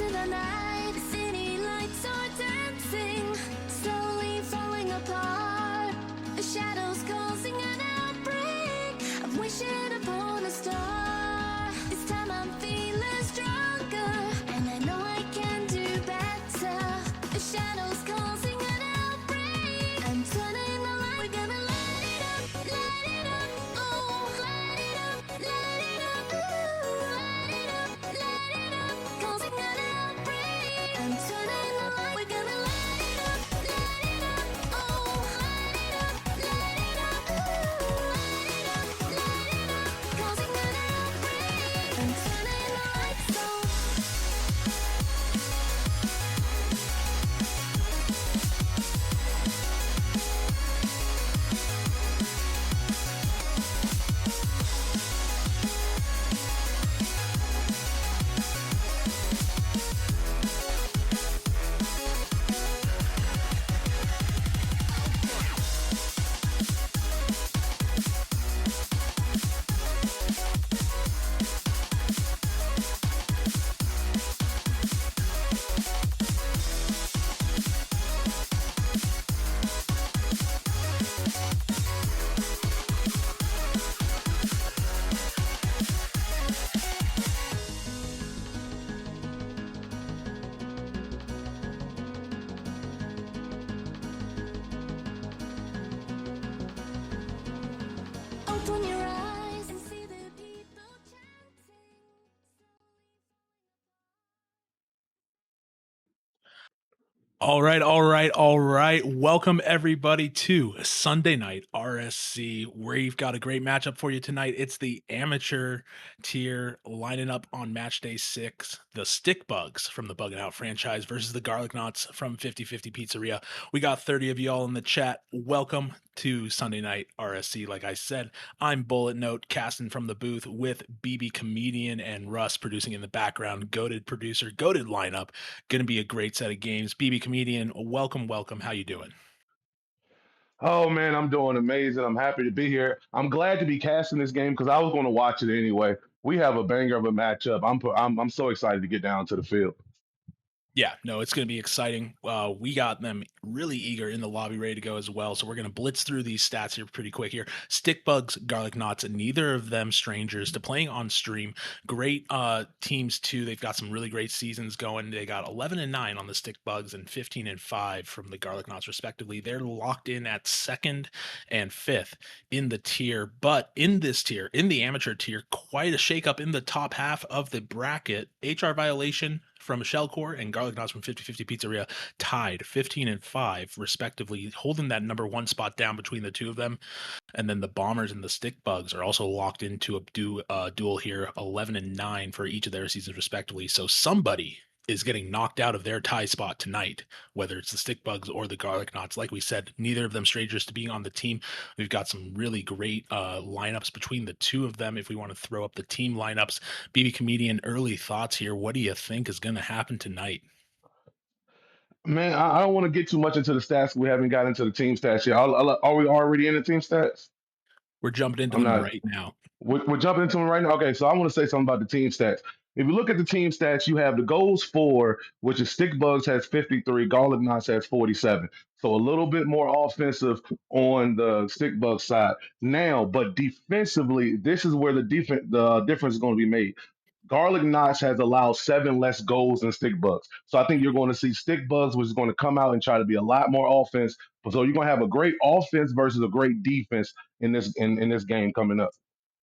into the night. The city lights are dancing, slowly falling apart. The shadows causing an outbreak. I'm wishing upon a star. This time I'm feeling stronger, and I know I can do better. The shadows causing an outbreak. I'm turning the light. We're gonna light it up, oh, light it up, ooh, light it up, causing an outbreak. I'm turning the light. We're gonna light it up, oh, light it up, ooh, light it up, causing an outbreak. I'm turning the lights on. Open your eyes and see the people chanting. All right. Welcome everybody to Sunday Night RSC. We've got a great matchup for you tonight. It's the amateur tier lining up on match day 6. The Stick Bugs from the Buggin Out franchise versus the Garlic Knots from 50/50 Pizzeria. We got 30 of y'all in the chat. Welcome to Sunday Night RSC. Like I said, I'm BulletNote casting from the booth with Bbcomedian and Russ producing in the background. Goated producer, goated lineup. Going to be a great set of games. Bbcomedian, welcome. How you doing? Oh man, I'm doing amazing. I'm happy to be here. I'm glad to be casting this game because I was going to watch it anyway. We have a banger of a matchup. I'm so excited to get down to the field. Yeah, no, it's going to be exciting. We got them really eager in the lobby, ready to go as well. So we're going to blitz through these stats here pretty quick here. Stick Bugs, Garlic Knots, and neither of them strangers to playing on stream. Great teams too. They've got some really great seasons going. They got 11-9 on the Stick Bugs and 15-5 from the Garlic Knots respectively. They're locked in at 2nd and 5th in the tier. But in this tier, in the amateur tier, quite a shakeup in the top half of the bracket. HR Violation from Shellcore and Garlic Knots from 50/50 Pizzeria tied 15-5 respectively, holding that number 1 spot down between the two of them. And then the Bombers and the Stick Bugs are also locked into a duel here, 11-9 for each of their seasons respectively. So somebody is getting knocked out of their tie spot tonight, whether it's the Stick Bugs or the Garlic Knots. Like we said, neither of them strangers to being on the team. We've got some really great lineups between the two of them. If we want to throw up the team lineups, Bbcomedian, early thoughts here. What do you think is going to happen tonight? Man, I don't want to get too much into the stats. We haven't got into the team stats yet. Are we already in the team stats? We're jumping into I'm them not. right now. We're jumping into them right now. Okay, so I want to say something about the team stats. If you look at the team stats, you have the goals for, which is Stick Bugs has 53, Garlic Knots has 47. So a little bit more offensive on the Stick Bug side. Now, but defensively, this is where the difference is going to be made. Garlic Knots has allowed 7 less goals than Stick Bugs. So I think you're going to see Stick Bugs, which is going to come out and try to be a lot more offense. So you're going to have a great offense versus a great defense in this game coming up.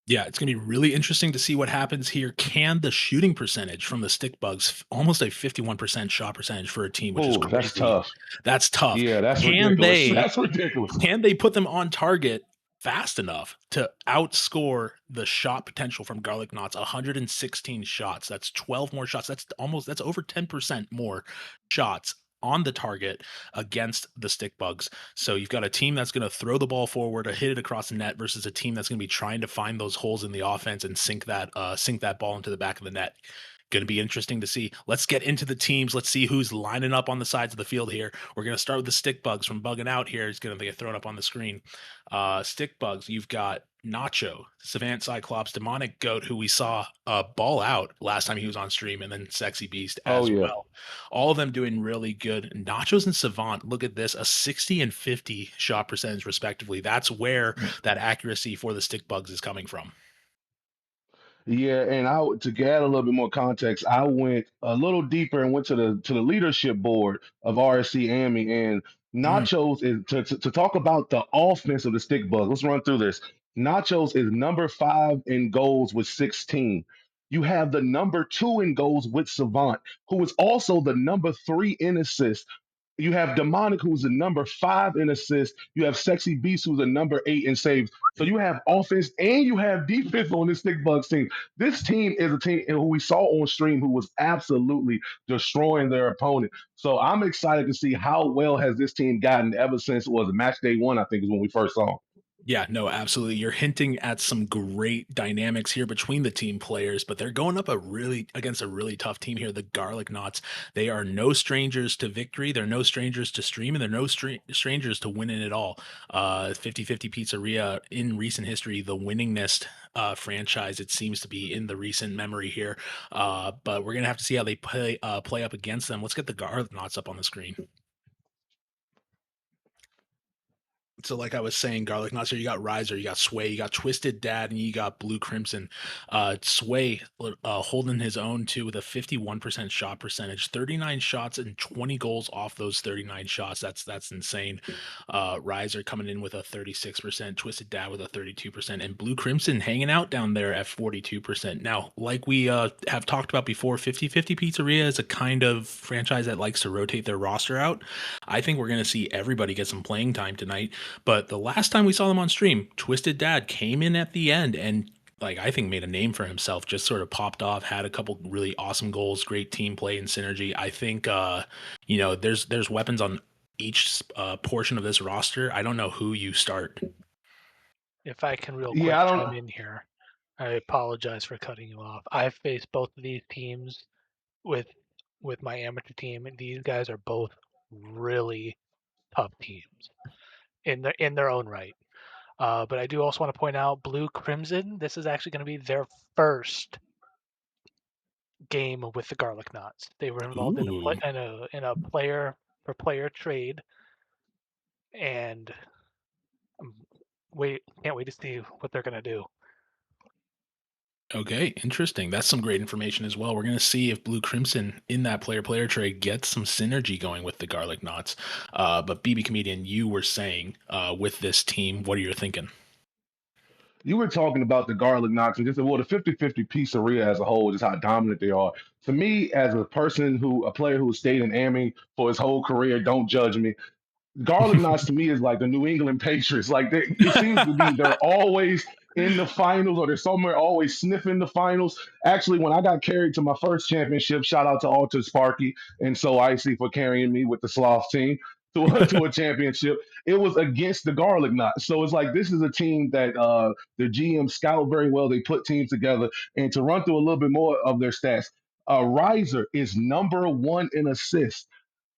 Yeah, it's going to be really interesting to see what happens here. Can the shooting percentage from the Stick Bugs, almost a 51% shot percentage for a team, which is Oh, that's crazy. tough. That's tough. Yeah, that's Can ridiculous. they That's ridiculous. can they put them on target fast enough to outscore the shot potential from Garlic Knots? 116 shots. That's 12 more shots. That's over 10% more shots on the target against the Stick Bugs. So you've got a team that's going to throw the ball forward or hit it across the net versus a team that's going to be trying to find those holes in the offense and sink that ball into the back of the net. Going to be interesting to see. Let's get into the teams. Let's see who's lining up on the sides of the field here. We're going to start with the Stick Bugs from Buggin Out here. It's going to get thrown up on the screen. Stick Bugs, you've got Nacho, Savant Cyclops, Demonic Goat, who we saw ball out last time he was on stream, and then sXCYBeast Oh as yeah. well. All of them doing really good. Nachos and Savant, look at this, a 60 and 50 shot percentage respectively. That's where that accuracy for the stick bugs is coming from. Yeah, and to add a little bit more context, I went a little deeper and went to the leadership board of RSC AMI, and Mm, Nachos is to talk about the offense of the stick bug. Let's run through this. Nachos is number 5 in goals with 16. You have the number 2 in goals with Savant, who is also the number 3 in assists. You have Demonic, who's the number 5 in assists. You have sXCYBeast, who's the number 8 in saves. So you have offense and you have defense on this Stick Bugs team. This team is a team who we saw on stream who was absolutely destroying their opponent. So I'm excited to see how well has this team gotten ever since it was match day 1, I think is when we first saw 'em. yeah, no, absolutely. You're hinting at some great dynamics here between the team players, but they're going up against a really tough team here, the Garlic Knots. They are no strangers to victory. They're no strangers to stream, and they're no strangers to winning it all. 50-50 Pizzeria in recent history, the winningest franchise it seems to be in the recent memory here. But we're gonna have to see how they play up against them. Let's get the Garlic Knots up on the screen. So like I was saying, Garlic Knots here, you got Ryzor, you got Sway, you got Twisted Dad, and you got Blue Crimson. Sway holding his own too with a 51% shot percentage, 39 shots and 20 goals off those 39 shots. That's insane. Ryzor coming in with a 36%, Twisted Dad with a 32%, and Blue Crimson hanging out down there at 42%. Now, like we have talked about before, 50-50 Pizzeria is a kind of franchise that likes to rotate their roster out. I think we're going to see everybody get some playing time tonight. But the last time we saw them on stream, Twisted Dad came in at the end and like I think made a name for himself, just sort of popped off, had a couple really awesome goals, great team play and synergy. I think there's weapons on each portion of this roster. I don't know who you start. If I can real quick Yeah, I chime don't. in here, I apologize for cutting you off. I've faced both of these teams with my amateur team, and these guys are both really tough teams in their own right. But I do also want to point out Blue Crimson. This is actually going to be their first game with the Garlic Knots. They were involved in Ooh. a player for player trade, and can't wait to see what they're going to do. Okay, interesting. That's some great information as well. We're going to see if Blue Crimson in that player trade gets some synergy going with the Garlic Knots. But Bbcomedian, you were saying with this team, what are you thinking? You were talking about the Garlic Knots and just well, the 50-50 pizzeria as a whole, just how dominant they are. To me, as a player who stayed in AMI for his whole career, don't judge me. Garlic Knots to me is like the New England Patriots. Like it seems to be they're always in the finals or they're somewhere always sniffing the finals. Actually, when I got carried to my first championship, shout out to Alter Sparky and So Icy for carrying me with the Sloth team to a championship. It was against the Garlic Knots. So it's like this is a team that the GM scout very well. They put teams together. And to run through a little bit more of their stats, Ryzor is number 1 in assists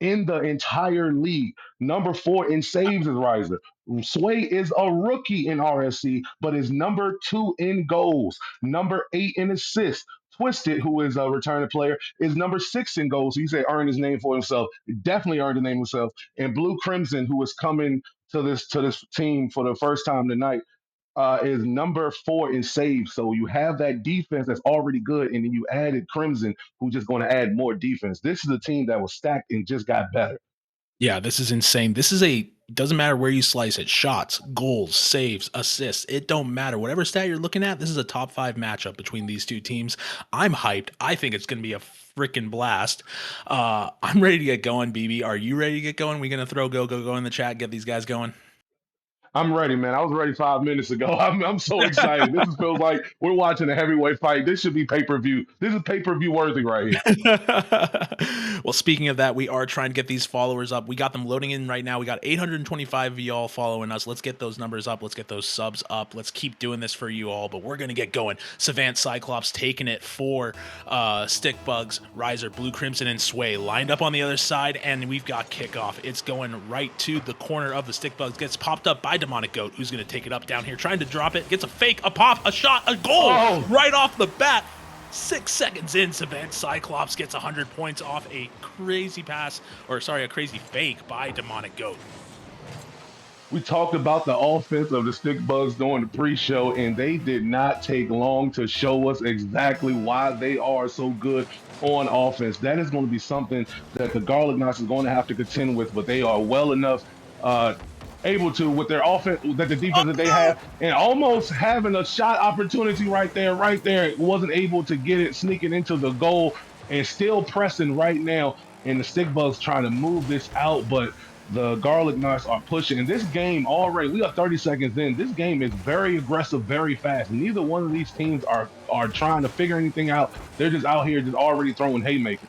in the entire league. Number 4 in saves is Ryzor. Sway is a rookie in RSC, but is number 2 in goals, number 8 in assists. Twisted, who is a returning player, is number 6 in goals. So you say earned his name for himself. Definitely earned the name himself. And Blue Crimson, who is coming to this team for the first time tonight, is number 4 in saves. So you have that defense that's already good, and then you added Crimson, who's just going to add more defense. This is a team that was stacked and just got better. Yeah, this is insane. Doesn't matter where you slice it. Shots, goals, saves, assists. It don't matter. Whatever stat you're looking at, this is a top 5 matchup between these two teams. I'm hyped. I think it's going to be a freaking blast. I'm ready to get going, BB. Are you ready to get going? We going to throw go in the chat, get these guys going? I'm ready, man. I was ready 5 minutes ago. I'm so excited. Feels like we're watching a heavyweight fight. This should be pay-per-view. This is pay-per-view worthy right here. Well, speaking of that, we are trying to get these followers up. We got them loading in right now. We got 825 of y'all following us. Let's get those numbers up. Let's get those subs up. Let's keep doing this for you all, but we're going to get going. Savant Cyclops taking it for Stick Bugs, Ryzor, Blue Crimson, and Sway lined up on the other side, and we've got kickoff. It's going right to the corner of the Stick Bugs. Gets popped up by Demonic Goat, who's going to take it up down here, trying to drop it, gets a fake, a pop, a shot, a goal right off the bat. 6 seconds in, Savant Cyclops gets 100 points off a crazy pass, or sorry, a crazy fake by Demonic Goat. We talked about the offense of the Stick Bugs during the pre-show, and they did not take long to show us exactly why they are so good on offense. That is going to be something that the Garlic Knots is going to have to contend with, but they are well enough able to with their offense, that the defense that they have, and almost having a shot opportunity right there, wasn't able to get it, sneaking into the goal, and still pressing right now. And the Stick Bugs trying to move this out, but the Garlic Knots are pushing. In this game already, we are 30 seconds in. This game is very aggressive, very fast. Neither one of these teams are trying to figure anything out. They're just out here just already throwing haymakers.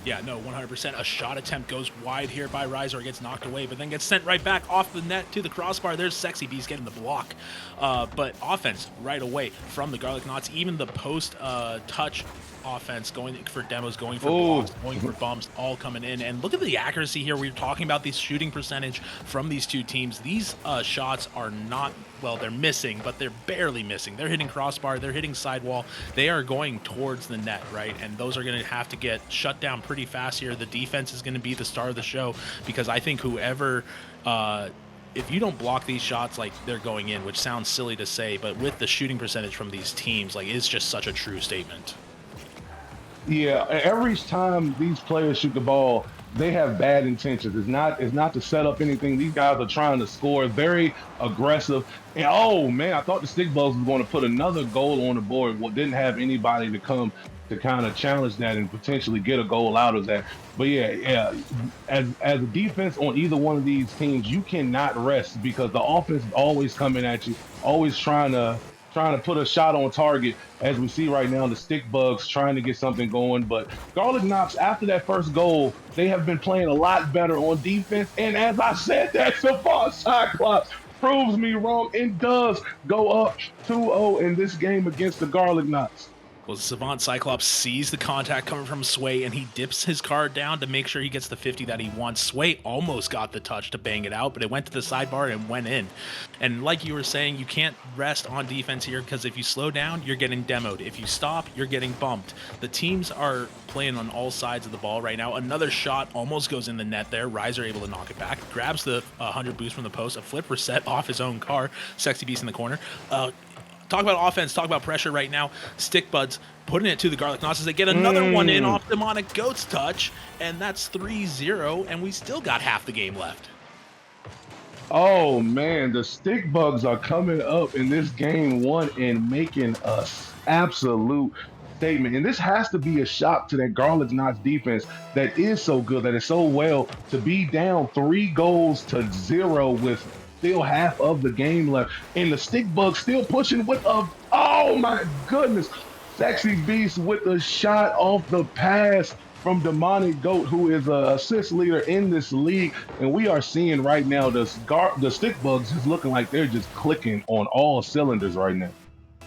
Yeah, no, 100%. A shot attempt goes wide here by Ryzor, gets knocked away, but then gets sent right back off the net to the crossbar. There's sXCyBeast getting the block. But offense right away from the Garlic Knots. Even the post-touch offense going for demos, going for blocks, going for bumps, all coming in. And look at the accuracy here. We were talking about the shooting percentage from these two teams. These shots are not, well, they're missing, but they're barely missing. They're hitting crossbar, they're hitting sidewall. They are going towards the net, right? And those are going to have to get shut down pretty fast here. The defense is going to be the star of the show, because I think whoever if you don't block these shots, like, they're going in, which sounds silly to say, but with the shooting percentage from these teams, like, it's just such a true statement. Yeah, every time these players shoot the ball, they have bad intentions. It's not to set up anything. These guys are trying to score, very aggressive. And oh man, I thought the Stick Bugs was going to put another goal on the board. Well, didn't have anybody to come to kind of challenge that and potentially get a goal out of that. But yeah, as a defense on either one of these teams, you cannot rest, because the offense is always coming at you, always trying to put a shot on target. As we see right now, the Stick Bugs trying to get something going. But Garlic Knots, after that first goal, they have been playing a lot better on defense. And as I said, that Savant Cyclops proves me wrong and does go up 2-0 in this game against the Garlic Knots. Well, Savant Cyclops sees the contact coming from swway, and he dips his card down to make sure he gets the 50 that he wants. swway almost got the touch to bang it out, but it went to the sidebar and went in. And like you were saying, you can't rest on defense here, because if you slow down, you're getting demoed. If you stop, you're getting bumped. The teams are playing on all sides of the ball right now. Another shot almost goes in the net there. Ryzor able to knock it back, grabs the 100 boost from the post, a flip reset off his own car. sXCyBeast in the corner. Talk about offense, talk about pressure right now. Stick Buds putting it to the Garlic Knots as they get another one in off Demonic Goat's touch, and that's 3-0, and we still got half the game left. Oh man, the Stick Bugs are coming up in this game one and making us absolute statement. And this has to be a shock to that Garlic Knots defense that is so good, that is so well, to be down 3-0 with still half of the game left, and the Stick Bugs still pushing with a, oh my goodness, sXCyBeast with a shot off the pass from Demonic Goat, who is an assist leader in this league. And we are seeing right now the Stick Bugs just looking like they're just clicking on all cylinders right now.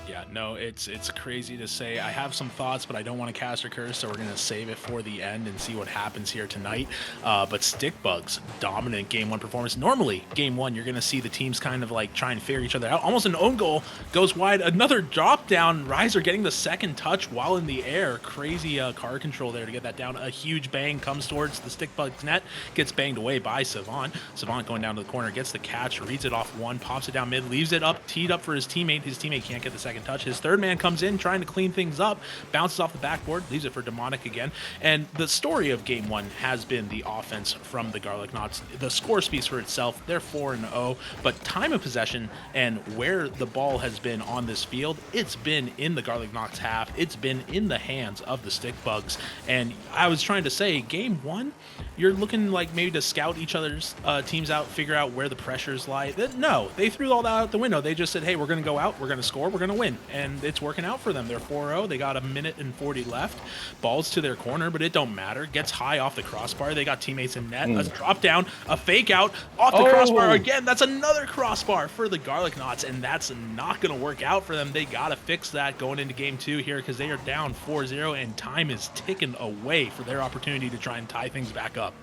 Yeah, no, it's crazy to say. I have some thoughts, but I don't want to cast a curse, so we're going to save it for the end and see what happens here tonight. But Stick Bugs, dominant game one performance. Normally, game one, you're going to see the teams kind of like try and figure each other out. Almost an own goal, goes wide. Another drop down. Ryzor getting the second touch while in the air. Crazy car control there to get that down. A huge bang comes towards the Stick Bugs net. Gets banged away by Savant. Savant going down to the corner, gets the catch, reads it off one, pops it down mid, leaves it up, teed up for his teammate. His teammate can't get the second touch. His third man comes in trying to clean things up, bounces off the backboard, leaves it for Demonic again. And the story of game one has been the offense from the Garlic Knots. The score speaks for itself. They're 4-0, but time of possession and where the ball has been on this field, it's been in the Garlic Knots half. It's been in the hands of the Stick Bugs. And I was trying to say, game one, you're looking like maybe to scout each other's teams out, figure out where the pressures lie. No, they threw all that out the window. They just said, hey, we're going to go out, we're going to score, we're going to win. And it's working out for them. They're 4-0. They got a minute and 40 left. Balls to their corner, but it don't matter. Gets high off the crossbar. They got teammates in net. A drop down, a fake out off the crossbar again. That's another crossbar for the Garlic Knots, and that's not going to work out for them. They got to fix that going into game two here, because they are down 4-0, and time is ticking away for their opportunity to try and tie things back up.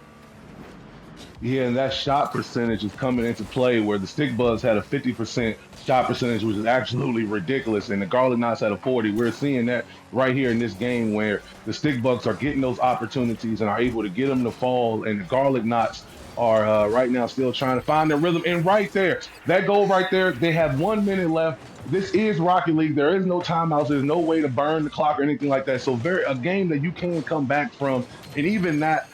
Yeah, and that shot percentage is coming into play where the Stick Bugs had a 50% shot percentage, which is absolutely ridiculous, and the Garlic Knots had a 40. We're seeing that right here in this game where the Stick Bugs are getting those opportunities and are able to get them to fall, and the Garlic Knots are right now still trying to find their rhythm. And right there, that goal right there, they have 1 minute left. This is Rocket League. There is no timeouts. There's no way to burn the clock or anything like that. So very a game that you can come back from, and even that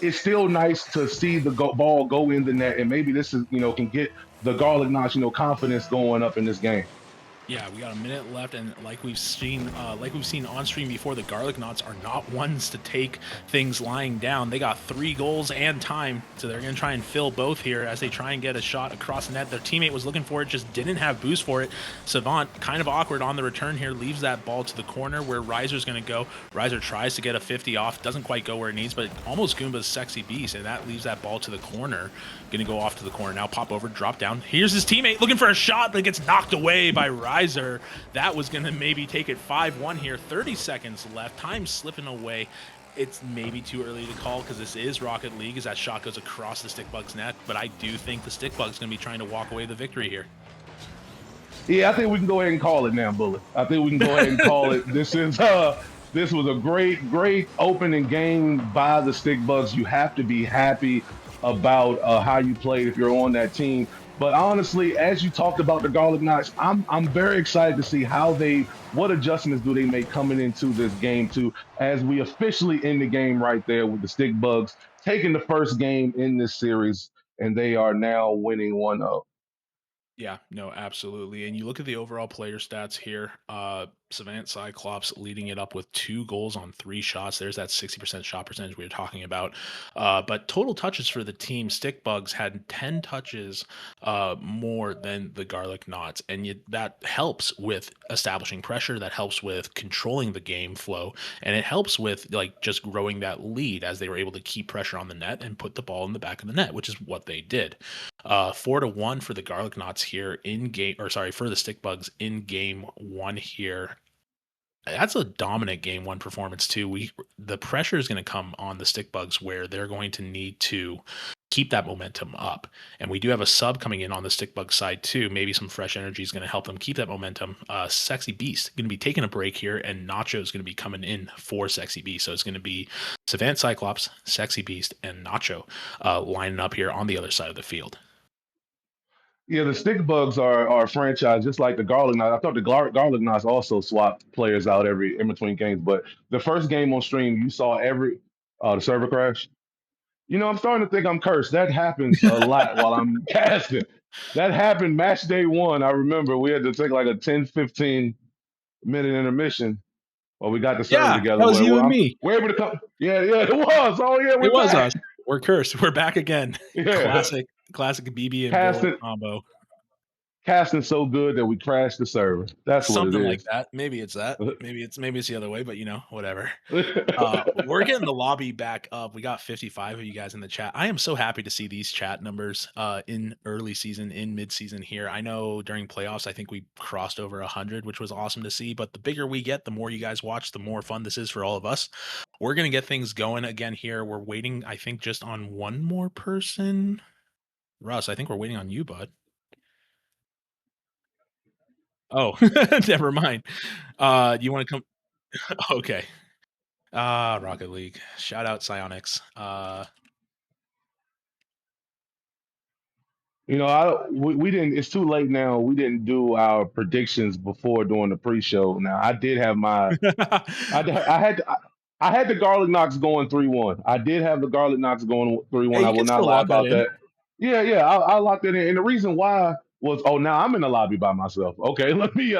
it's still nice to see the ball go in the net, and maybe this is can get the Garlic Knots confidence going up in this game. Yeah, we got a minute left, and like we've seen on stream before, the Garlic Knots are not ones to take things lying down. They got 3 goals and time, so they're going to try and fill both here as they try and get a shot across the net. Their teammate was looking for it, just didn't have boost for it. Savant, kind of awkward on the return here, leaves that ball to the corner where Ryzor's going to go. Ryzor tries to get a 50 off, doesn't quite go where it needs, but almost Goomba's sXCyBeast, and that leaves that ball to the corner. Going to go off to the corner now, pop over, drop down. Here's his teammate looking for a shot, but it gets knocked away by Ryzor. That was going to maybe take it 5-1 here. 30 seconds left. Time slipping away. It's maybe too early to call because this is Rocket League as that shot goes across the Stick Bugs net, but I do think the Stick Bugs going to be trying to walk away the victory here. Yeah, I think we can go ahead and call it now, Bullet. I think we can go ahead and call it. This was a great opening game by the Stick Bugs. You have to be happy about how you played if you're on that team. But honestly, as you talked about the Garlic Knots, I'm very excited to see what adjustments do they make coming into this game too, as we officially end the game right there with the Stick Bugs taking the first game in this series, and they are now winning 1-0. Yeah, no, absolutely. And you look at the overall player stats here, Savant Cyclops leading it up with 2 goals on 3 shots. There's that 60% shot percentage we were talking about. But total touches for the team, Stick Bugs had 10 touches more than the Garlic Knots. And that helps with establishing pressure. That helps with controlling the game flow. And it helps with like just growing that lead as they were able to keep pressure on the net and put the ball in the back of the net, which is what they did. 4-1 for the Garlic Knots here in game, or sorry, for the Stick Bugs in game 1 here. That's a dominant game 1 performance too. The pressure is going to come on the Stick Bugs where they're going to need to keep that momentum up. And we do have a sub coming in on the Stick Bug side too. Maybe some fresh energy is going to help them keep that momentum. sXCyBeast going to be taking a break here, and Nacho is going to be coming in for sXCyBeast. So it's going to be Savant Cyclops, sXCyBeast, and Nacho lining up here on the other side of the field. Yeah, the Stick Bugs are a franchise just like the Garlic Knots. I thought the Garlic Knots also swapped players out every in between games, but the first game on stream, you saw the server crash. I'm starting to think I'm cursed. That happens a lot while I'm casting. That happened match day 1. I remember we had to take like a 10-15 minute intermission while we got the server Yeah, together. that was you and Well, me. we're able to come. Yeah, it was. Oh yeah, It we're was back. us. We're cursed. We're back again. Yeah, Classic BB and Bullet casting combo. casting so good that we crashed the server. That's what it Something like is. that. Maybe it's that. Maybe it's the other way, but whatever. We're getting the lobby back up. We got 55 of you guys in the chat. I am so happy to see these chat numbers in early season, in mid season here. I know during playoffs, I think we crossed over 100, which was awesome to see. But the bigger we get, the more you guys watch, the more fun this is for all of us. We're gonna get things going again here. We're waiting, I think, just on one more person. Russ, I think we're waiting on you, bud. Oh, never mind. You want to come? Okay. Rocket League. Shout out Psionics. We didn't. It's too late now. We didn't do our predictions before doing the pre-show. Now I did have I had the Garlic Knox going 3-1. I did have the Garlic Knox going 3-1. Hey, I you will can not still lie log that about in. that. Yeah, I locked it in. And the reason why was, now I'm in the lobby by myself. Okay, let me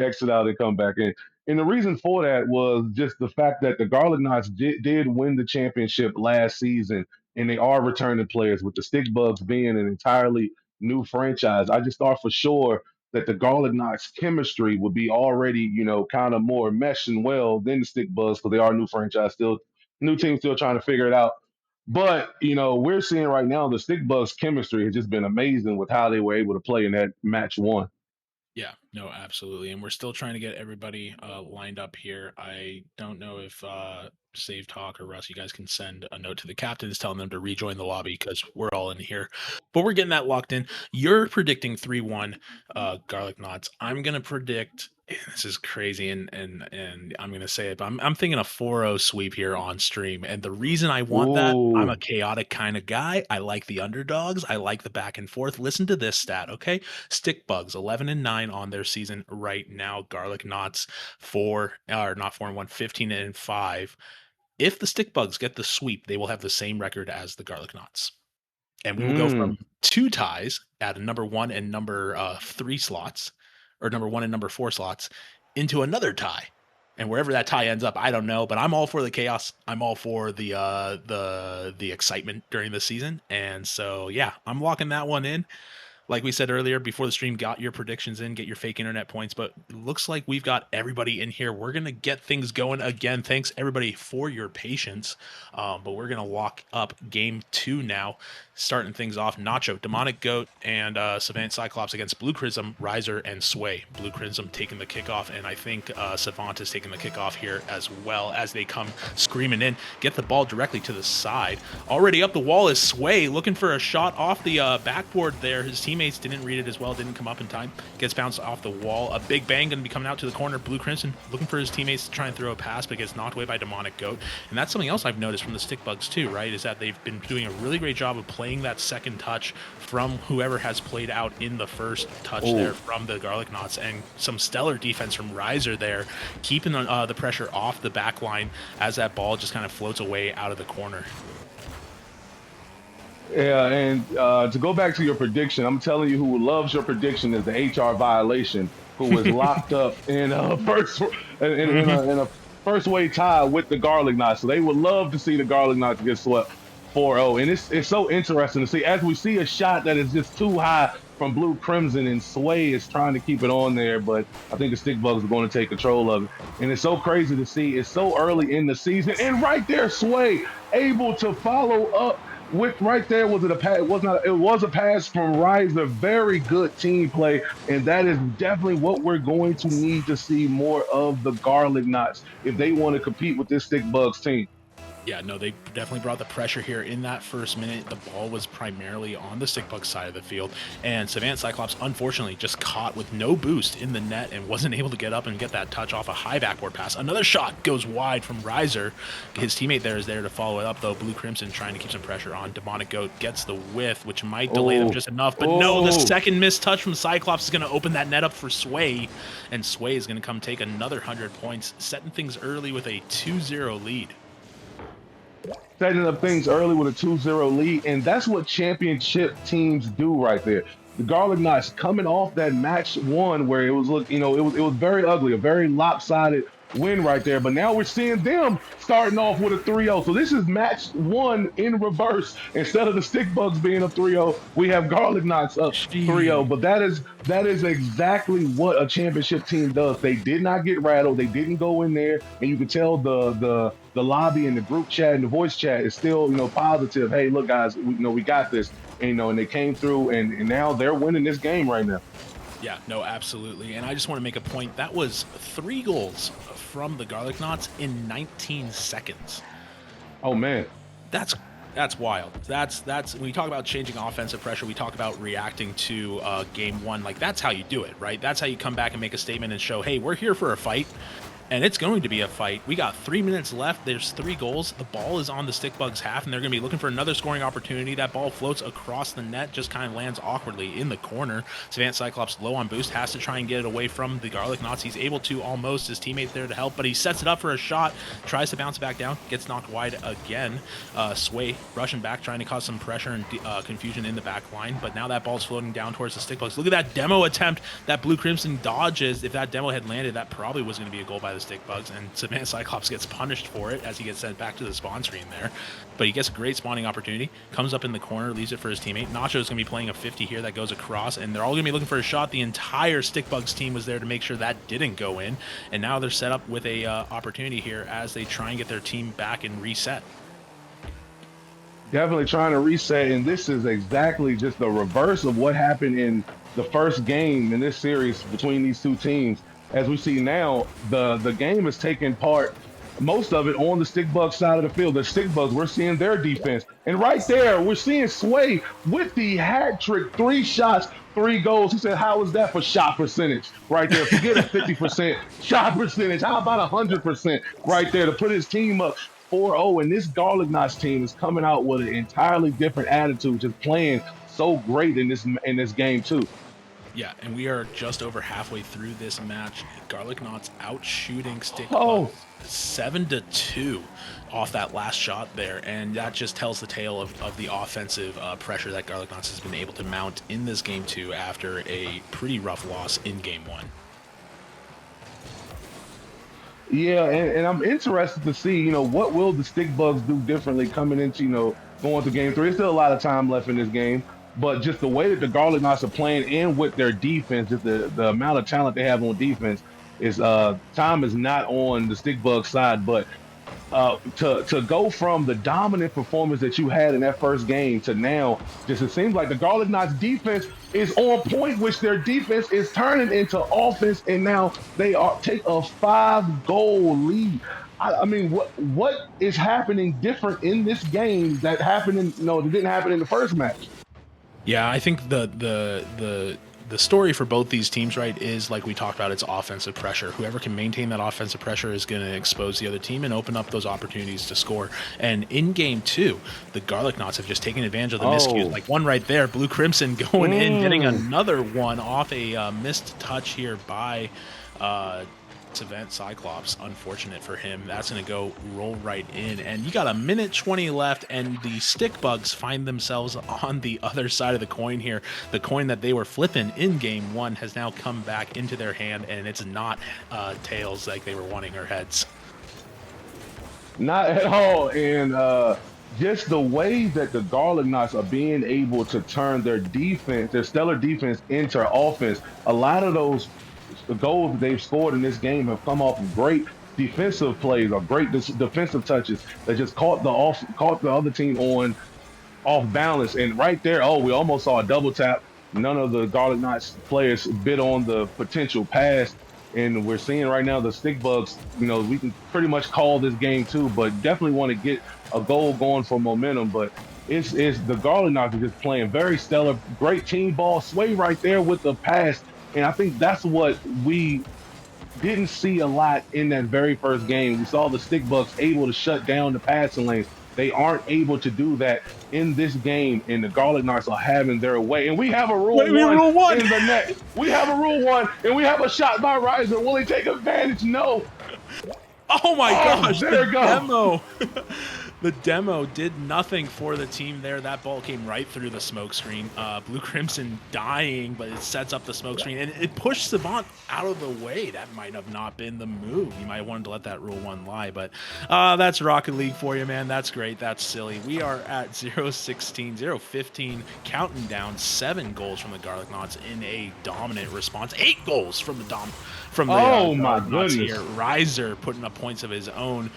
exit out and come back in. And the reason for that was just the fact that the Garlic Knots did win the championship last season, and they are returning players. With the Stick Bugs being an entirely new franchise, I just thought for sure that the Garlic Knots chemistry would be already, kind of more meshing well than the Stick Bugs, because they are a new franchise, still new team, still trying to figure it out. But we're seeing right now the Stick Bugs chemistry has just been amazing with how they were able to play in that match 1. Yeah, No, absolutely. And we're still trying to get everybody lined up here. I don't know if Save Talk or Russ, you guys can send a note to the captains telling them to rejoin the lobby because we're all in here. But we're getting that locked in. You're predicting 3-1 Garlic Knots. I'm gonna predict this is crazy and I'm gonna say it, but I'm thinking a 4-0 sweep here on stream. And the reason I want that, I'm a Ooh. chaotic kind of guy. I like the underdogs, I like the back and forth. Listen to this stat, okay? Stick Bugs 11-9 on their season right now. Garlic Knots 4 or not 4-1, 15-5. If the Stick Bugs get the sweep, they will have the same record as the Garlic Knots, and we will go Mm. from 2 ties at a number 1 and number 3 slots, or number 1 and number 4 slots, into another tie. And wherever that tie ends up, I don't know, but I'm all for the chaos. I'm all for the excitement during the season, and so yeah, I'm locking that one in. Like we said earlier before the stream, got your predictions in, get your fake internet points, but it looks like we've got everybody in here. We're going to get things going again. Thanks everybody for your patience. But we're going to lock up game 2 now, starting things off. Nacho, Demonic Goat, and Savant Cyclops against Blue Crimson, Ryzor, and Sway. Blue Crimson taking the kickoff, and I think Savant is taking the kickoff here as well as they come screaming in. Get the ball directly to the side. Already up the wall is Sway, looking for a shot off the backboard there. His teammates didn't read it as well, didn't come up in time. Gets bounced off the wall. A big bang going to be coming out to the corner. Blue Crimson looking for his teammates to try and throw a pass, but gets knocked away by Demonic Goat. And that's something else I've noticed from the Stick Bugs too, right? Is that they've been doing a really great job of playing that second touch from whoever has played out in the first touch there from the Garlic Knots, and some stellar defense from Ryzor there, keeping the pressure off the back line as that ball just kind of floats away out of the corner. Yeah, and to go back to your prediction, I'm telling you, who loves your prediction is the HR violation, who was locked up in a in a first way tie with the Garlic Knots. So they would love to see the Garlic Knots get swept 4-0, and it's so interesting to see as we see a shot that is just too high from Blue Crimson, and Sway is trying to keep it on there, but I think the Stick Bugs are going to take control of it. And it's so crazy to see. It's so early in the season, and right there, Sway able to follow up with right there. Was it a pass? It was not. It was a pass from Ryzor. Very good team play, and that is definitely what we're going to need to see more of the Garlic Knots if they want to compete with this Stick Bugs team. Yeah, no, they definitely brought the pressure here in that first minute. The ball was primarily on the Stick Bug side of the field, and Savant Cyclops unfortunately just caught with no boost in the net and wasn't able to get up and get that touch off a high backboard pass. Another shot goes wide from Ryzor. His teammate there is there to follow it up, though. Blue Crimson trying to keep some pressure on. Demonic Goat gets the whiff, which might delay them just enough, but no, the second missed touch from Cyclops is going to open that net up for Sway, and Sway is going to come take another 100 points, setting things early with a 2-0 lead. Setting up things early with a 2-0 lead, and that's what championship teams do right there. The Garlic Knots coming off that match 1 where it was it was very ugly, a very lopsided win right there. But now we're seeing them starting off with a 3-0. So this is match 1 in reverse. Instead of the Stick Bugs being up 3-0, we have Garlic Knots up 3-0. But that is exactly what a championship team does. They did not get rattled. They didn't go in there, and you can tell the lobby and the group chat and the voice chat is still positive. Hey, look guys, we got this. And they came through, and now they're winning this game right now. Yeah, no, absolutely. And I just want to make a point. That was 3 goals from the Garlic Knots in 19 seconds. Oh man, that's wild. That's when we talk about changing offensive pressure, we talk about reacting to game 1. Like, that's how you do it, right? That's how you come back and make a statement and show, hey, we're here for a fight. And it's going to be a fight. We got 3 minutes left. There's 3 goals. The ball is on the Stick Bugs half, and they're going to be looking for another scoring opportunity. That ball floats across the net, just kind of lands awkwardly in the corner. Savant Cyclops low on boost, has to try and get it away from the Garlic Knots. He's able to almost. His teammate there to help, but he sets it up for a shot, tries to bounce back down, gets knocked wide again. Sway rushing back, trying to cause some pressure and confusion in the back line, but now that ball's floating down towards the Stick Bugs. Look at that demo attempt that Blue Crimson dodges. If that demo had landed, that probably was going to be a goal by the Stick Bugs, and Savant Cyclops gets punished for it as he gets sent back to the spawn screen there. But he gets a great spawning opportunity, comes up in the corner, leaves it for his teammate. Nacho's going to be playing a 50 here that goes across, and they're all going to be looking for a shot. The entire Stick Bugs team was there to make sure that didn't go in, and now they're set up with a opportunity here as they try and get their team back and reset. Definitely trying to reset, and this is exactly just the reverse of what happened in the first game in this series between these two teams. As we see now, the game is taking part, most of it on the stick bug side of the field. The stick bugs, we're seeing their defense. And right there, we're seeing Sway with the hat trick, 3 shots, 3 goals. He said, how is that for shot percentage right there? Forget a 50% shot percentage. How about 100% right there to put his team up 4-0? And this Garlic Knots team is coming out with an entirely different attitude, just playing so great in this game too. Yeah, and we are just over halfway through this match. Garlic Knots out shooting Stick Oh, Bugs 7-2 off that last shot there, and that just tells the tale of the offensive pressure that Garlic Knots has been able to mount in this game 2 after a pretty rough loss in game 1. yeah, and I'm interested to see, what will the stick bugs do differently coming into, going to game 3. There's still a lot of time left in this game, but just the way that the Garlic Knots are playing and with their defense, just the amount of talent they have on defense is time is not on the stick bug side, but to go from the dominant performance that you had in that first game to now, just it seems like the Garlic Knots defense is on point, which their defense is turning into offense, and now they are take a 5-goal lead. I mean, what is happening different in this game that happened in that didn't happen in the first match? Yeah, I think the story for both these teams, right, is like we talked about, it's offensive pressure. Whoever can maintain that offensive pressure is going to expose the other team and open up those opportunities to score. And in game 2, the Garlic Knots have just taken advantage of the miscues. Like one right there, Blue Crimson going in, getting another one off a missed touch here by Savant Cyclops. Unfortunate for him. That's going to go roll right in. And you got a minute 20 left, and the stick bugs find themselves on the other side of the coin here. The coin that they were flipping in game 1 has now come back into their hand, and it's not tails like they were wanting, or heads. Not at all. And just the way that the Garlic Knots are being able to turn their defense, their stellar defense, into offense. A lot of those goals that they've scored in this game have come off of great defensive plays or great defensive touches that just caught the other team on off balance. And right there, oh, we almost saw a double tap. None of the Garlic Knots players bid on the potential pass. And we're seeing right now the stick bugs, we can pretty much call this game too, but definitely want to get a goal going for momentum. But it's the Garlic Knots are just playing very stellar, great team ball. Sway right there with the pass. And I think that's what we didn't see a lot in that very first game. We saw the stick bugs able to shut down the passing lanes. They aren't able to do that in this game, and the Garlic Knots are having their way. And we have a rule one in the net. We have a rule 1, and we have a shot by Ryzor. Will he take advantage? No. Oh my gosh, there it goes. Demo. The demo did nothing for the team there. That ball came right through the smoke screen. Blue Crimson dying, but it sets up the smoke screen, and it pushed Savant out of the way. That might have not been the move. You might have wanted to let that rule 1 lie, but that's Rocket League for you, man. That's great. That's silly. We are at 0-16, 0-15, counting down 7 goals from the Garlic Knots in a dominant response. 8 goals from the Oh my Garlic Knots goodness. here. Ryzor putting up points of his own.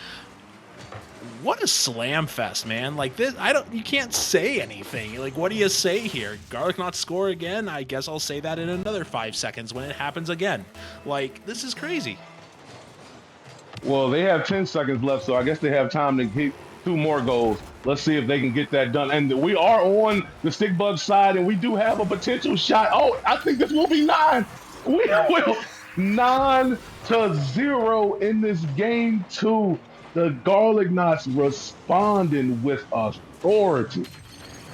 What a slam fest, man. Like this, you can't say anything. Like, what do you say here? Garlic Knots score again? I guess I'll say that in another 5 seconds when it happens again. Like, this is crazy. Well, they have 10 seconds left, so I guess they have time to hit 2 more goals. Let's see if they can get that done. And we are on the stick bug side, and we do have a potential shot. Oh, I think this will be 9. We will 9-0 in this game 2. The Garlic Knots responding with authority.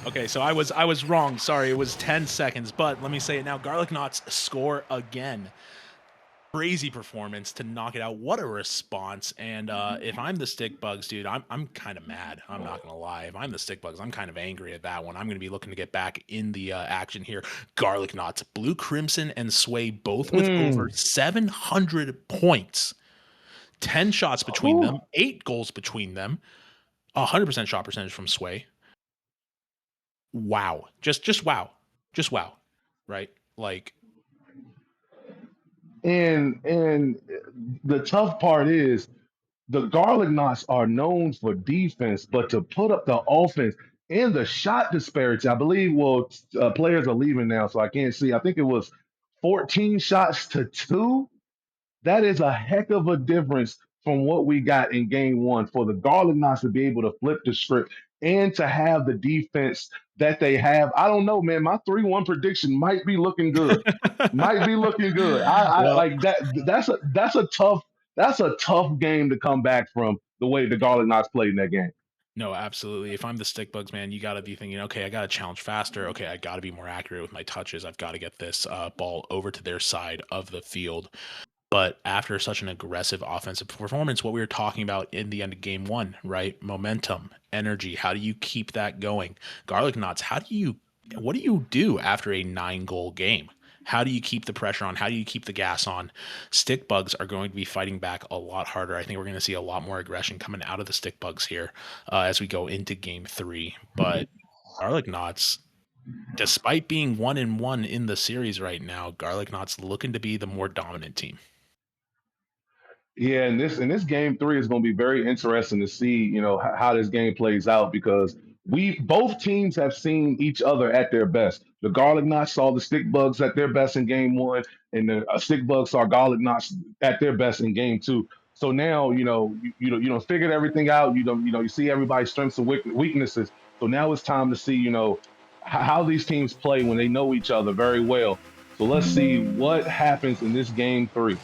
Okay, so I was wrong. Sorry, it was 10 seconds, but let me say it now. Garlic Knots score again. Crazy performance to knock it out. What a response. And if I'm the stick bugs, dude, I'm kind of mad. I'm not gonna lie. If I'm the stick bugs, I'm kind of angry at that one. I'm gonna be looking to get back in the action here. Garlic Knots, Blue Crimson and Sway both with over 700 points. 10 shots between them, 8 goals between them, 100% shot percentage from Sway. Wow. Just wow. Just wow. Right? Like, And the tough part is the Garlic Knots are known for defense, but to put up the offense, and the shot disparity. I believe, players are leaving now, so I can't see. I think it was 14 shots to 2. That is a heck of a difference from what we got in game one for the Garlic Knots to be able to flip the script and to have the defense that they have. I don't know, man. My 3-1 prediction might be looking good. Might be looking good. I Well, like that. That's a tough game to come back from the way the Garlic Knots played in that game. no, absolutely. If I'm the stick bugs, man, you got to be thinking, okay, I got to challenge faster. Okay, I got to be more accurate with my touches. I've got to get this ball over to their side of the field. But after such an aggressive offensive performance, what we were talking about in the end of game one, right? Momentum, energy. How do you keep that going? Garlic Knots, what do you do after a 9-goal game? How do you keep the pressure on? How do you keep the gas on? Stick bugs are going to be fighting back a lot harder. I think we're going to see a lot more aggression coming out of the stick bugs here as we go into game 3. But Garlic Knots, despite being 1-1 in the series right now, Garlic Knots looking to be the more dominant team. Yeah, and this game 3 is going to be very interesting to see, how this game plays out because we both teams have seen each other at their best. The Garlic Knots saw the Stick Bugs at their best in game 1, and the Stick Bugs saw Garlic Knots at their best in game 2. So now, you figured everything out. You see everybody's strengths and weaknesses. So now it's time to see, how these teams play when they know each other very well. So let's see what happens in this game 3.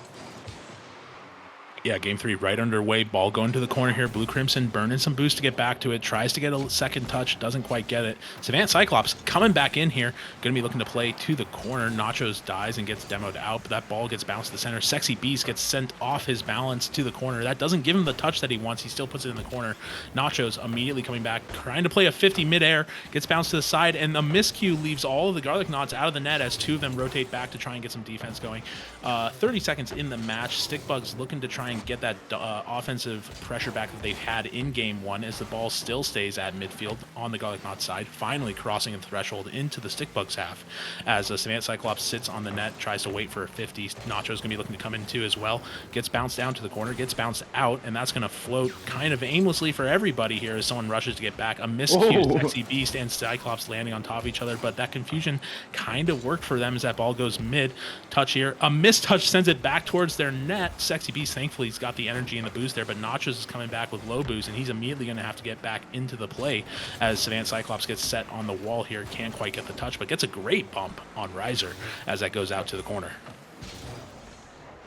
Yeah, game 3 right underway. Ball going to the corner here. Blue Crimson burning some boost to get back to it. Tries to get a second touch. Doesn't quite get it. Savant Cyclops coming back in here. Going to be looking to play to the corner. Nachos dies and gets demoed out. But that ball gets bounced to the center. sXCyBeast gets sent off his balance to the corner. That doesn't give him the touch that he wants. He still puts it in the corner. Nachos immediately coming back. Trying to play a 50 midair. Gets bounced to the side. And a miscue leaves all of the Garlic Knots out of the net as 2 of them rotate back to try and get some defense going. 30 seconds in the match. Stickbugs looking to try and get that offensive pressure back that they've had in game 1 as the ball still stays at midfield on the Garlic Knot side, finally crossing the threshold into the Stickbugs half as Savant Cyclops sits on the net, tries to wait for a 50. Nacho's going to be looking to come in too as well. Gets bounced down to the corner, gets bounced out, and that's going to float kind of aimlessly for everybody here as someone rushes to get back. A miscue, sXCyBeast and Cyclops landing on top of each other, but that confusion kind of worked for them as that ball goes mid. Touch here. A missed touch sends it back towards their net. sXCyBeast, thankfully, he's got the energy and the boost there, but Nachos is coming back with low boost, and he's immediately going to have to get back into the play as Savant Cyclops gets set on the wall here. Can't quite get the touch, but gets a great bump on Ryzor as that goes out to the corner.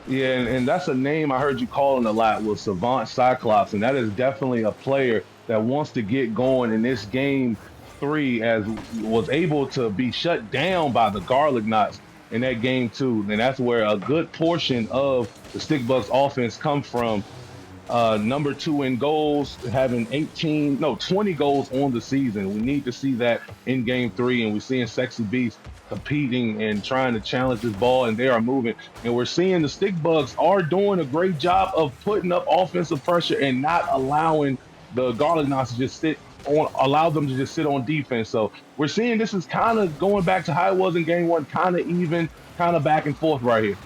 Yeah, and that's a name I heard you calling a lot was Savant Cyclops, and that is definitely a player that wants to get going in this game 3 as was able to be shut down by the Garlic Knots in that game 2. And that's where a good portion of the Stickbugs offense come from. Number 2 in goals, having 20 goals on the season. We need to see that in game 3, and we're seeing sXCyBeast competing and trying to challenge this ball, and they are moving. And we're seeing the Stickbugs are doing a great job of putting up offensive pressure and not allowing the Garlic Knots to just sit on defense. So we're seeing this is kind of going back to how it was in game 1, kind of even, kind of back and forth right here.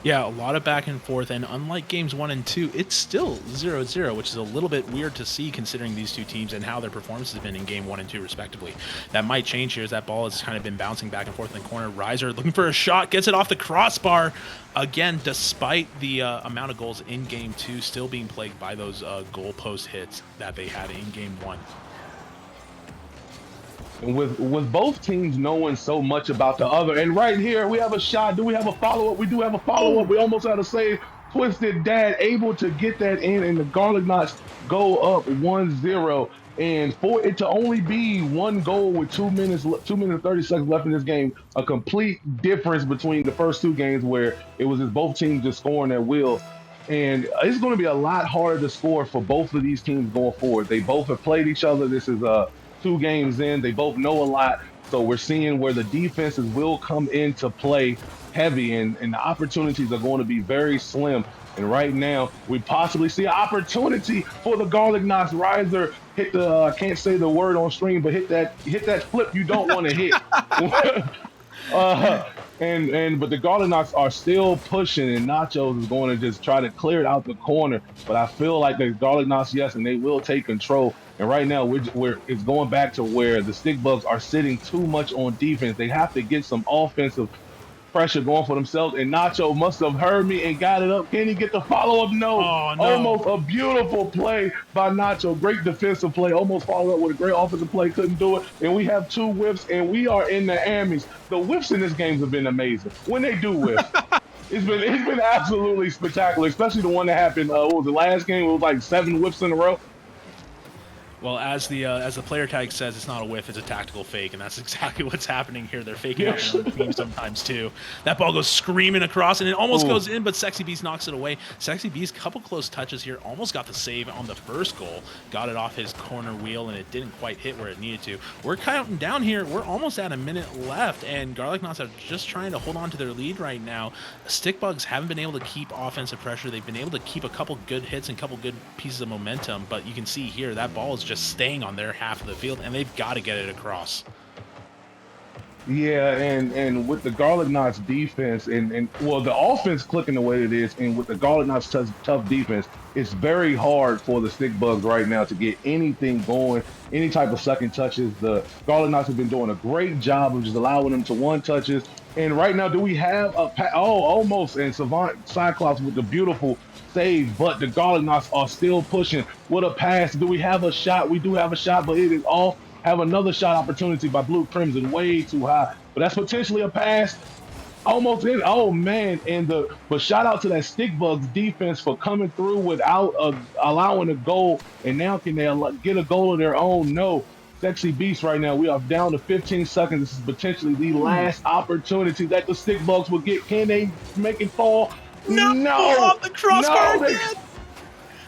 Yeah, a lot of back and forth, and unlike games 1 and 2, it's still 0-0, which is a little bit weird to see considering these two teams and how their performances have been in game 1 and 2 respectively. That might change here as that ball has kind of been bouncing back and forth in the corner. Ryzor looking for a shot, gets it off the crossbar. Again, despite the amount of goals in game 2, still being plagued by those goal post hits that they had in game 1. And with both teams knowing so much about the other, and right here we have a shot. Do we have a follow-up? We do have a follow-up. We almost had a save. Twisted Dad able to get that in, and the Garlic Knots go up 1-0. And for it to only be 1 goal with 2 minutes 30 seconds left in this game, a complete difference between the first 2 games where it was just both teams just scoring at will. And it's going to be a lot harder to score for both of these teams going forward. They both have played each other. This is 2 games in. They both know a lot. So we're seeing where the defenses will come into play heavy, and the opportunities are going to be very slim. And right now, we possibly see an opportunity for the Garlic Knots. Ryzor hit the, I can't say the word on stream, but hit that flip you don't want to hit. But the Garlic Knots are still pushing, and Nachos is going to just try to clear it out the corner. But I feel like the Garlic Knots, yes, and they will take control. And right now, it's going back to where the Stick Bugs are sitting too much on defense. They have to get some offensive pressure going for themselves. And Nacho must have heard me and got it up. Can he get the follow up? No. Oh, no. Almost a beautiful play by Nacho. Great defensive play. Almost followed up with a great offensive play. Couldn't do it. And we have 2 whiffs, and we are in the Amis. The whiffs in this game have been amazing. When they do whiff, it's been absolutely spectacular, especially the one that happened. What was the last game? It was like 7 whiffs in a row. Well, as the player tag says, it's not a whiff, it's a tactical fake, and that's exactly what's happening here. They're faking out their own team sometimes too. That ball goes screaming across, and it almost goes in, but sXCyBeast knocks it away. sXCyBeast, couple close touches here, almost got the save on the first goal, got it off his corner wheel, and it didn't quite hit where it needed to. We're counting down here. We're almost at a minute left, and Garlic Knots are just trying to hold on to their lead right now. Stick Bugs haven't been able to keep offensive pressure. They've been able to keep a couple good hits and a couple good pieces of momentum, but you can see here that ball is just staying on their half of the field, and they've got to get it across. Yeah, and with the Garlic Knots defense, and well, the offense clicking the way it is, and with the Garlic Knots tough defense, it's very hard for the Stick Bugs right now to get anything going, any type of second touches. The Garlic Knots have been doing a great job of just allowing them to one touches. And right now, do we have almost, and Savant Cyclops with the beautiful save, but the Garlic Knots are still pushing with a pass. Do we have a shot? We do have a shot, but it is off. Have another shot opportunity by Blue Crimson, way too high. But that's potentially a pass. Almost in. Oh man! But shout out to that Stick Bugs defense for coming through without allowing a goal. And now can they get a goal of their own? No. sXCyBeast right now. We are down to 15 seconds. This is potentially the last opportunity that the Stick Bugs will get. Can they make it fall? No! Off the crossbar again!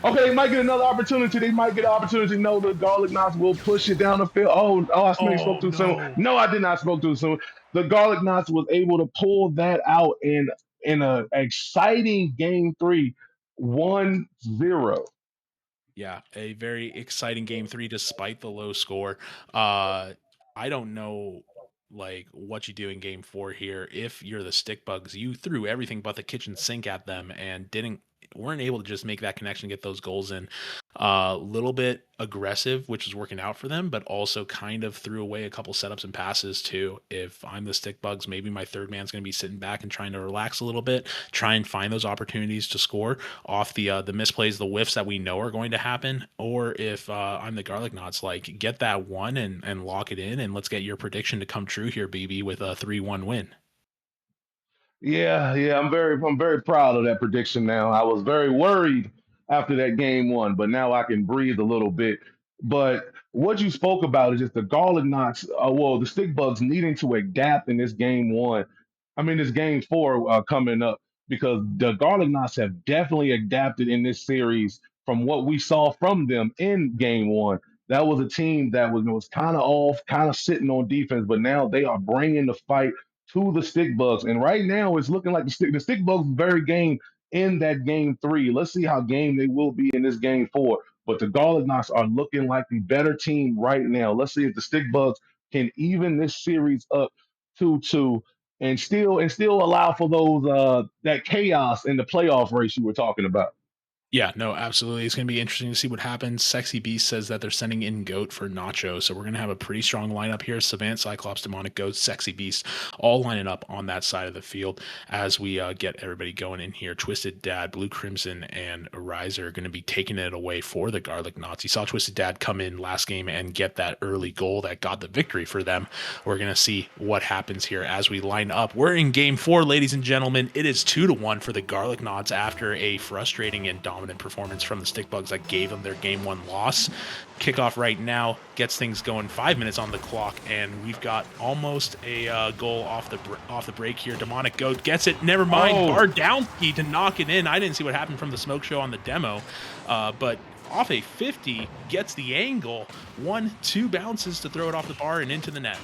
Okay, they might get another opportunity. They might get an opportunity. No, the Garlic Knots will push it down the field. I spoke too soon. No, I did not spoke too soon. The Garlic Knots was able to pull that out in an exciting game 3, 1-0. Yeah, a very exciting game 3 despite the low score. I don't know what you do in game 4 here. If you're the Stick Bugs, you threw everything but the kitchen sink at them and weren't able to just make that connection, get those goals in. A little bit aggressive, which is working out for them, but also kind of threw away a couple setups and passes too. If I'm the Stick Bugs, maybe my third man's going to be sitting back and trying to relax a little bit, try and find those opportunities to score off the misplays, the whiffs that we know are going to happen. Or if I'm the Garlic Knots, get that one and lock it in, and let's get your prediction to come true here, BB, with a 3-1 win. Yeah, I'm very proud of that prediction now. I was very worried after that game 1, but now I can breathe a little bit. But what you spoke about is just the Garlic Knots, the Stick Bugs needing to adapt in this game 1. I mean, this game 4 coming up, because the Garlic Knots have definitely adapted in this series from what we saw from them in game 1. That was a team that was kind of off, kind of sitting on defense, but now they are bringing the fight to the Stick Bugs. And right now, it's looking like the Stick Bugs very game in that game 3. Let's see how game they will be in this game 4. But the Garlic Knots are looking like the better team right now. Let's see if the Stick Bugs can even this series up 2-2 and still allow for those that chaos in the playoff race you were talking about. Yeah, no, absolutely. It's going to be interesting to see what happens. sXCyBeast says that they're sending in Goat for Nacho, so we're going to have a pretty strong lineup here. Savant, Cyclops, Demonic, Goat, sXCyBeast, all lining up on that side of the field as we get everybody going in here. Twisted Dad, Blue Crimson, and Ryzor are going to be taking it away for the Garlic Knots. You saw Twisted Dad come in last game and get that early goal that got the victory for them. We're going to see what happens here as we line up. We're in game 4, ladies and gentlemen. It is 2-1 for the Garlic Knots after a frustrating and dominant performance from the Stick Bugs that gave them their game 1 loss. Kickoff right now gets things going. 5 minutes on the clock, and we've got almost a goal off the break here. Demonic Goat gets it. Never mind. Bardowski to knock it in. I didn't see what happened from the smoke show on the demo, but off a 50 gets the angle. 1-2 bounces to throw it off the bar and into the net.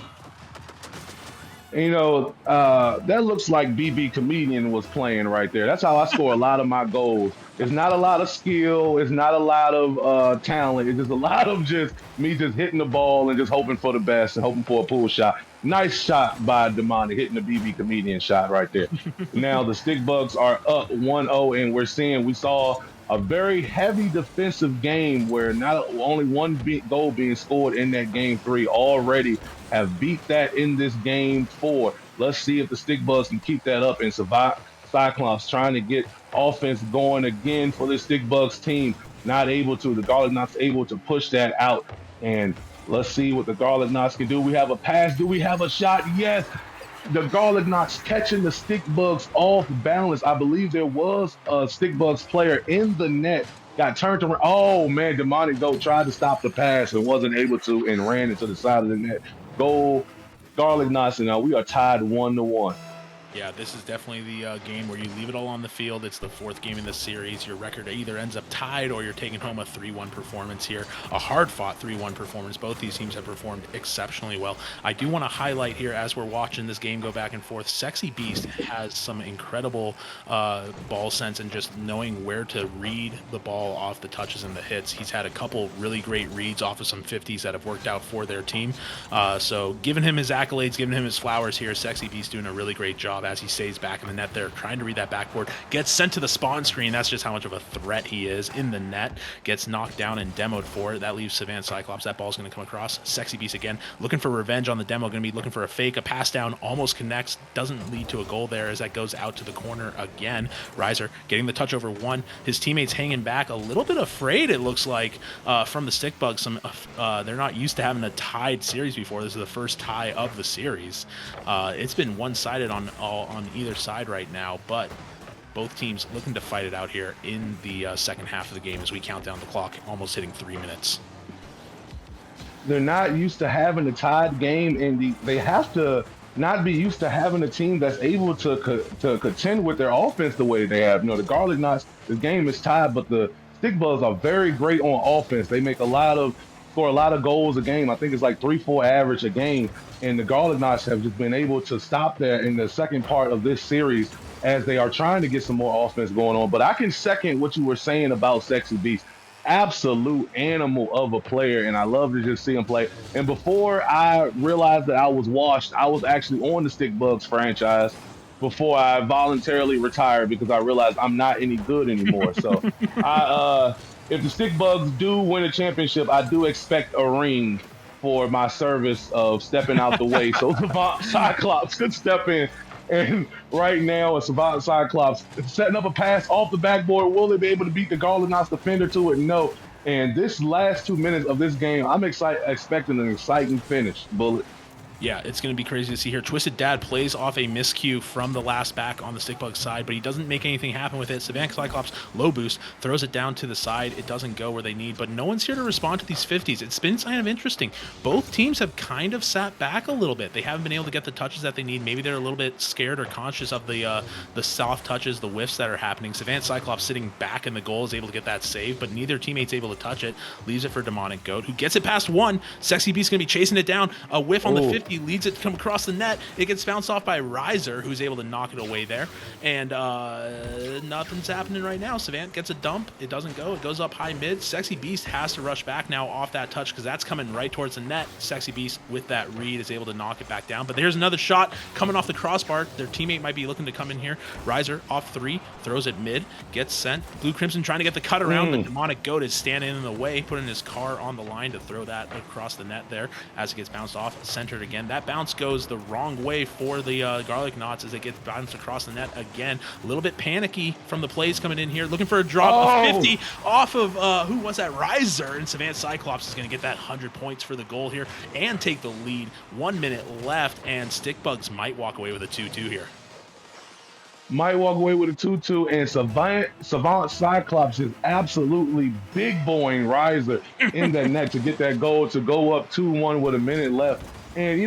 That looks like Bbcomedian was playing right there. That's how I score a lot of my goals. It's not a lot of skill. It's not a lot of talent. It's just a lot of just me just hitting the ball and just hoping for the best and hoping for a pool shot. Nice shot by Demonic, hitting the Bbcomedian shot right there. Now the Stick Bugs are up 1-0, and we saw a very heavy defensive game where not only one goal being scored in that game 3 already have beat that in this game 4. Let's see if the Stick Bugs can keep that up and survive. Cyclops trying to get offense going again for the Stick Bugs team. Not able to. The Garlic Knots able to push that out. And let's see what the Garlic Knots can do. We have a pass. Do we have a shot? Yes. The Garlic Knots catching the Stick Bugs off balance. I believe there was a Stick Bugs player in the net. Got turned around. Oh man, Demonic Goat tried to stop the pass and wasn't able to and ran into the side of the net. Goal, Garlic Knots, and now we are tied 1-1. Yeah, this is definitely the game where you leave it all on the field. It's the 4th game in the series. Your record either ends up tied or you're taking home a 3-1 performance here. A hard-fought 3-1 performance. Both these teams have performed exceptionally well. I do want to highlight here, as we're watching this game go back and forth, sXCyBeast has some incredible ball sense and just knowing where to read the ball off the touches and the hits. He's had a couple really great reads off of some 50s that have worked out for their team. So giving him his accolades, giving him his flowers here. sXCyBeast doing a really great job as he stays back in the net there, trying to read that backboard, gets sent to the spawn screen. That's just how much of a threat he is in the net. Gets knocked down and demoed for it. That leaves Savant Cyclops. That ball's going to come across. sXCyBeast again, looking for revenge on the demo. Going to be looking for a fake. A pass down, almost connects. Doesn't lead to a goal there as that goes out to the corner again. Ryzor getting the touch over 1. His teammates hanging back, a little bit afraid, it looks like, from the Stick Bugs. They're not used to having a tied series before. This is the first tie of the series. It's been one-sided on either side right now, but both teams looking to fight it out here in the second half of the game as we count down the clock, almost hitting 3 minutes. They're not used to having a tied game, and they have to not be used to having a team that's able to contend with their offense the way they have. The Garlic Knots, the game is tied, but the Stick Bugs are very great on offense. They make score a lot of goals a game. I think it's like 3-4 average a game. And the Garlic Knots have just been able to stop that in the second part of this series as they are trying to get some more offense going on. But I can second what you were saying about sXCyBeast. Absolute animal of a player, and I love to just see him play. And before I realized that I was washed, I was actually on the Stick Bugs franchise before I voluntarily retired because I realized I'm not any good anymore. So if the Stick Bugs do win a championship, I do expect a ring for my service of stepping out the way so Savant Cyclops could step in. And right now, a Savant Cyclops setting up a pass off the backboard. Will they be able to beat the Garlic Knots defender to it? No. And this last 2 minutes of this game, I'm expecting an exciting finish, Bullet. Yeah, it's going to be crazy to see here. Twisted Dad plays off a miscue from the last back on the Stick Bug side, but he doesn't make anything happen with it. Savant Cyclops, low boost, throws it down to the side. It doesn't go where they need, but no one's here to respond to these 50s. It's been kind of interesting. Both teams have kind of sat back a little bit. They haven't been able to get the touches that they need. Maybe they're a little bit scared or conscious of the soft touches, the whiffs that are happening. Savant Cyclops sitting back in the goal is able to get that save, but neither teammate's able to touch it. Leaves it for Demonic Goat, who gets it past 1. sXCyBeast's going to be chasing it down. A whiff on the 50 leads it to come across the net. It gets bounced off by Ryzor, who's able to knock it away there. And nothing's happening right now. Savant gets a dump. It doesn't go. It goes up high mid. sXCyBeast has to rush back now off that touch because that's coming right towards the net. sXCyBeast with that read is able to knock it back down. But there's another shot coming off the crossbar. Their teammate might be looking to come in here. Ryzor off 3, throws it mid, gets sent. Blue Crimson trying to get the cut around, but Demonic Goat is standing in the way, putting his car on the line to throw that across the net there as it gets bounced off. Centered again. That bounce goes the wrong way for the Garlic Knots as it gets bounced across the net again. A little bit panicky from the plays coming in here, looking for a drop of 50 off of, who was that? Ryzor, and Savant Cyclops is going to get that 100 points for the goal here and take the lead. 1 minute left, and Stick Bugs might walk away with a 2-2 here. Might walk away with a 2-2, and Savant Cyclops is absolutely big boying Ryzor in that net to get that goal to go up 2-1 with a minute left. And,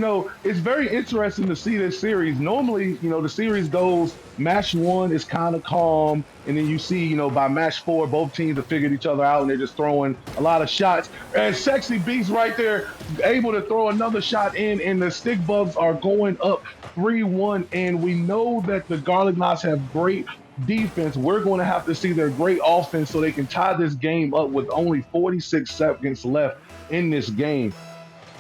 it's very interesting to see this series. Normally, the series goes, match 1 is kind of calm, and then you see, by match 4, both teams have figured each other out, and they're just throwing a lot of shots. And sXCyBeast right there, able to throw another shot in, and the Stick Bugs are going up 3-1. And we know that the Garlic Knots have great defense. We're going to have to see their great offense so they can tie this game up with only 46 seconds left in this game.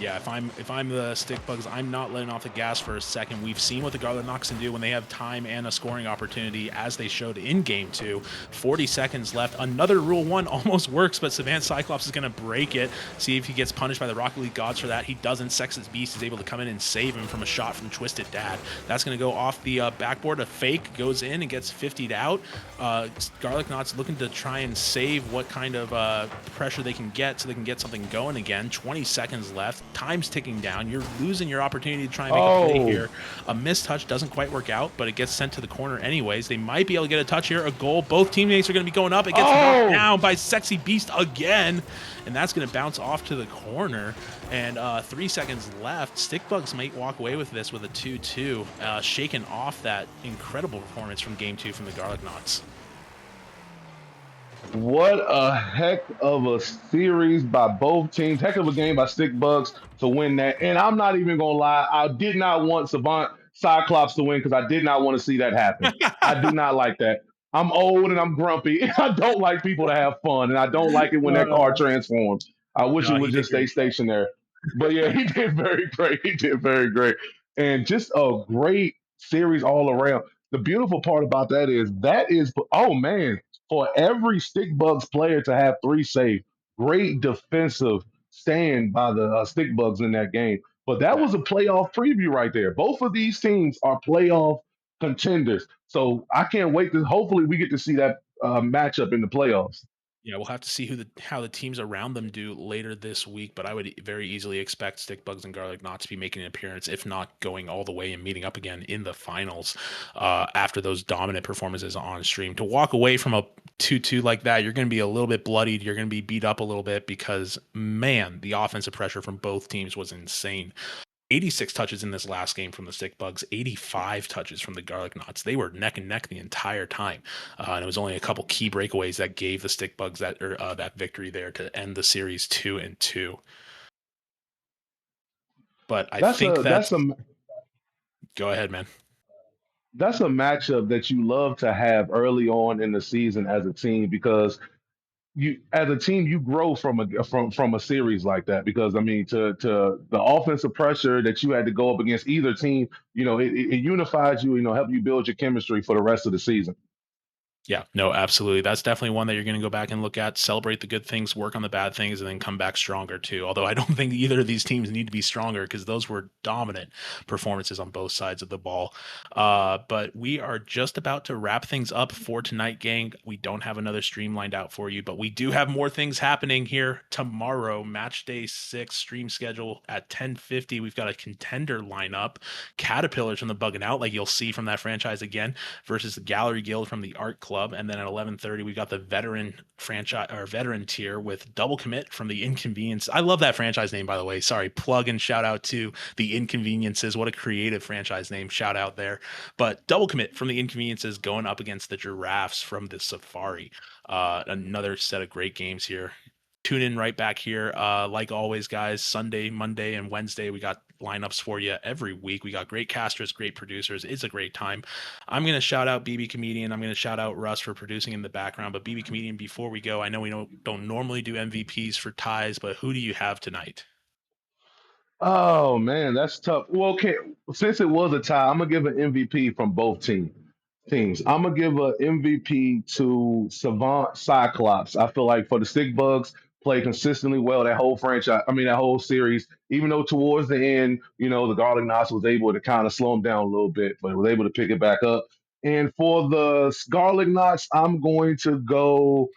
Yeah, if I'm the Stick Bugs, I'm not letting off the gas for a second. We've seen what the Garlic Knots can do when they have time and a scoring opportunity, as they showed in Game 2. 40 seconds left. Another Rule 1 almost works, but Savant Cyclops is going to break it. See if he gets punished by the Rocket League gods for that. He doesn't. sXCyBeast is able to come in and save him from a shot from Twisted Dad. That's going to go off the backboard. A fake goes in and gets 50'd out. Garlic Knots looking to try and save what kind of pressure they can get so they can get something going again. 20 seconds left. Time's ticking down. You're losing your opportunity to try and make a play here. A missed touch doesn't quite work out, but it gets sent to the corner anyways. They might be able to get a touch here, a goal. Both teammates are going to be going up. It gets knocked down by sXCyBeast again, and that's going to bounce off to the corner. And 3 seconds left. Stickbugs might walk away with this with a 2-2, shaking off that incredible performance from Game 2 from the Garlic Knots. What a heck of a series by both teams. Heck of a game by Stick Bugs to win that. And I'm not even going to lie, I did not want Savant Cyclops to win because I did not want to see that happen. I do not like that. I'm old and I'm grumpy. And I don't like people to have fun. And I don't like it when that car transforms. I wish it No, would he did just stay great. stationary. But yeah, he did very great. He did very great. And just a great series all around. The beautiful part about that is, oh man, for every Stick Bugs player to have 3 saves. Great defensive stand by the Stick Bugs in that game. But that Yeah. was a playoff preview right there. Both of these teams are playoff contenders. So I can't wait to hopefully we get to see that matchup in the playoffs. Yeah, we'll have to see how the teams around them do later this week, but I would very easily expect Stickbugs and Garlic Knots to be making an appearance, if not going all the way and meeting up again in the finals after those dominant performances on stream. To walk away from a 2-2 like that, you're going to be a little bit bloodied. You're going to be beat up a little bit because, man, the offensive pressure from both teams was insane. 86 touches in this last game from the Stick Bugs, 85 touches from the Garlic Knots. They were neck and neck the entire time. And it was only a couple key breakaways that gave the Stick Bugs that victory there to end the series 2-2. But I think That's a go ahead, man. that's a matchup that you love to have early on in the season as a team because you as a team you grow from a series like that because I mean to the offensive pressure that you had to go up against either team, it unifies you, help you build your chemistry for the rest of the season. Yeah, no, absolutely. That's definitely one that you're going to go back and look at, celebrate the good things, work on the bad things, and then come back stronger too. Although I don't think either of these teams need to be stronger because those were dominant performances on both sides of the ball. But we are just about to wrap things up for tonight, gang. We don't have another stream lined out for you, but we do have more things happening here tomorrow. Match day 6 stream schedule at 10:50. We've got a contender lineup, Caterpillars from the Buggin Out, like you'll see from that franchise again, versus the Gallery Guild from the Art Club. And then at 11:30, we got the veteran franchise or veteran tier with Double Commit from the Inconvenience. I love that franchise name, by the way. Sorry, plug and shout out to the Inconveniences. What a creative franchise name. Shout out there. But Double Commit from the Inconveniences going up against the Giraffes from the Safari. Another set of great games here. Tune in right back here. Like always, guys, Sunday, Monday, and Wednesday, we got lineups for you every week. We got great casters, great producers. It's a great time. I'm going to shout out Bbcomedian. I'm going to shout out Russ for producing in the background. But Bbcomedian, before we go, I know we don't normally do MVPs for ties, but who do you have tonight? Oh man, that's tough. Well, okay, since it was a tie, I'm gonna give an MVP from both teams. I'm gonna give an MVP to Savant Cyclops. I feel like for the Stick Bugs, played consistently well that whole franchise. I mean that whole series. Even though towards the end, the Garlic Knots was able to kind of slow them down a little bit, but was able to pick it back up. And for the Garlic Knots, I'm going to go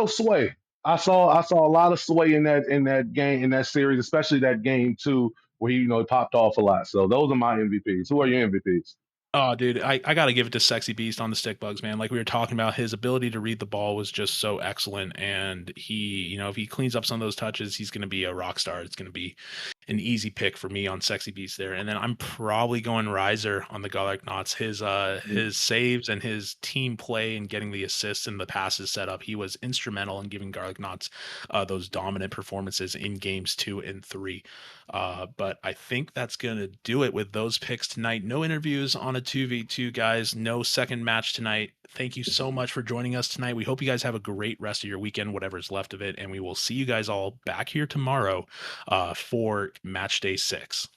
sway. I saw a lot of sway in that game in that series, especially that game too, where he popped off a lot. So those are my MVPs. Who are your MVPs? Oh, dude, I got to give it to sXCyBeast on the Stick Bugs, man. Like we were talking about, his ability to read the ball was just so excellent. And he, if he cleans up some of those touches, he's going to be a rock star. an easy pick for me on sXCyBeast there. And then I'm probably going Ryzor on the Garlic Knots. His saves and his team play and getting the assists and the passes set up. He was instrumental in giving Garlic Knots those dominant performances in games 2 and 3. But I think that's gonna do it with those picks tonight. No interviews on a 2v2, guys. No second match tonight. Thank you so much for joining us tonight. We hope you guys have a great rest of your weekend, whatever's left of it, and we will see you guys all back here tomorrow for match day 6.